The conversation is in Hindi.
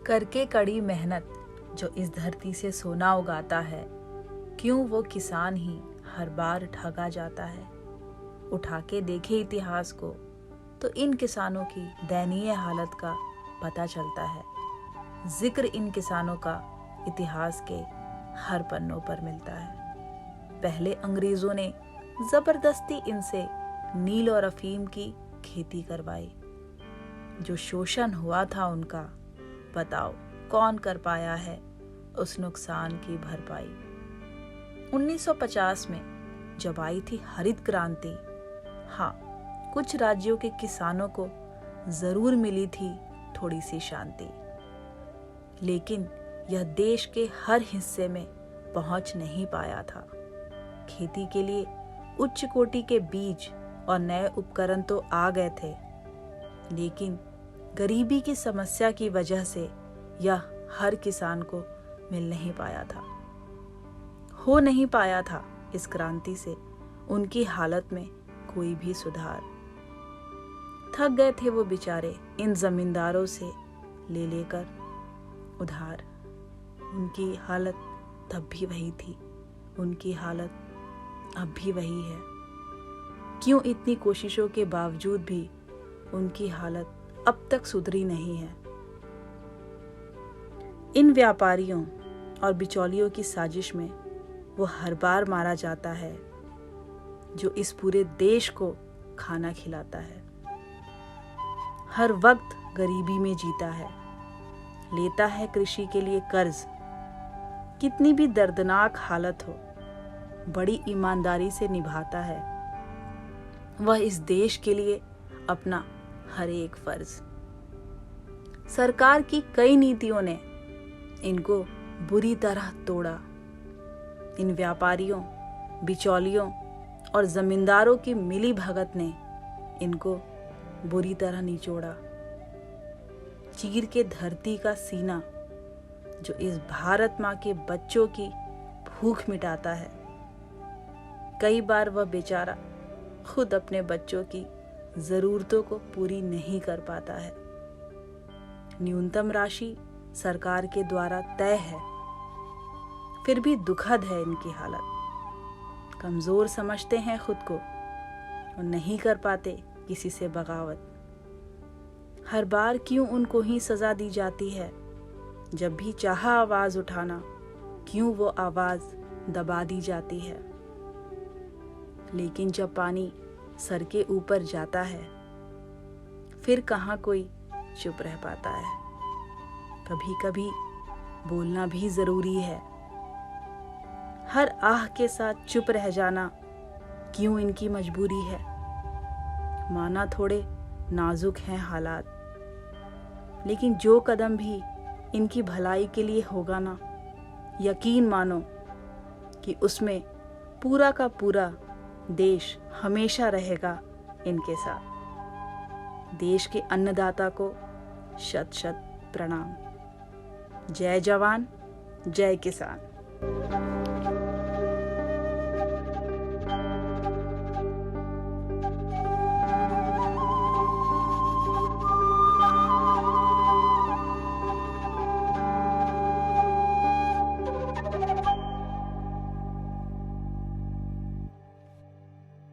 करके कड़ी मेहनत जो इस धरती से सोना उगाता है, क्यों वो किसान ही हर बार ठगा जाता है। उठा के देखे इतिहास को तो इन किसानों की दयनीय हालत का पता चलता है। जिक्र इन किसानों का इतिहास के हर पन्नों पर मिलता है। पहले अंग्रेजों ने जबरदस्ती इनसे नील और अफीम की खेती करवाई। जो शोषण हुआ था उनका, बताओ कौन कर पाया है उस नुकसान की भरपाई। 1950 में जब आई थी हरित क्रांति, हाँ, कुछ राज्यों के किसानों को जरूर मिली थी थोड़ी सी शांति, लेकिन यह देश के हर हिस्से में पहुंच नहीं पाया था। खेती के लिए उच्च कोटि के बीज और नए उपकरण तो आ गए थे, लेकिन गरीबी की समस्या की वजह से यह हर किसान को मिल नहीं पाया था। हो नहीं पाया था इस क्रांति से उनकी हालत में कोई भी सुधार। थक गए थे वो बेचारे इन जमींदारों से ले लेकर उधार। उनकी हालत तब भी वही थी, उनकी हालत अब भी वही है। क्यों इतनी कोशिशों के बावजूद भी उनकी हालत अब तक सुधरी नहीं है। इन व्यापारियों और बिचौलियों की साजिश में वो हर बार मारा जाता है जो इस पूरे देश को खाना खिलाता है। हर वक्त गरीबी में जीता है, लेता है कृषि के लिए कर्ज। कितनी भी दर्दनाक हालत हो, बड़ी ईमानदारी से निभाता है वह इस देश के लिए अपना हर एक फर्ज। सरकार की कई नीतियों ने इनको बुरी तरह तोड़ा। इन व्यापारियों, बिचौलियों और जमींदारों की मिली भगत ने इनको बुरी तरह निचोड़ा। चीर के धरती का सीना जो इस भारत माँ के बच्चों की भूख मिटाता है। कई बार वह बेचारा खुद अपने बच्चों की जरूरतों को पूरी नहीं कर पाता है। न्यूनतम राशि सरकार के द्वारा तय है, फिर भी दुखद है इनकी हालत। कमजोर समझते हैं खुद को और नहीं कर पाते किसी से बगावत। हर बार क्यों उनको ही सजा दी जाती है। जब भी चाहा आवाज उठाना, क्यों वो आवाज दबा दी जाती है। लेकिन जब पानी सर के ऊपर जाता है, फिर कहाँ कोई चुप रह पाता है। कभी कभी बोलना भी जरूरी है। हर आह के साथ चुप रह जाना क्यों इनकी मजबूरी है। माना थोड़े नाजुक हैं हालात, लेकिन जो कदम भी इनकी भलाई के लिए होगा ना, यकीन मानो कि उसमें पूरा का पूरा देश हमेशा रहेगा इनके साथ। देश के अन्नदाता को शत शत प्रणाम। जय जवान, जय किसान।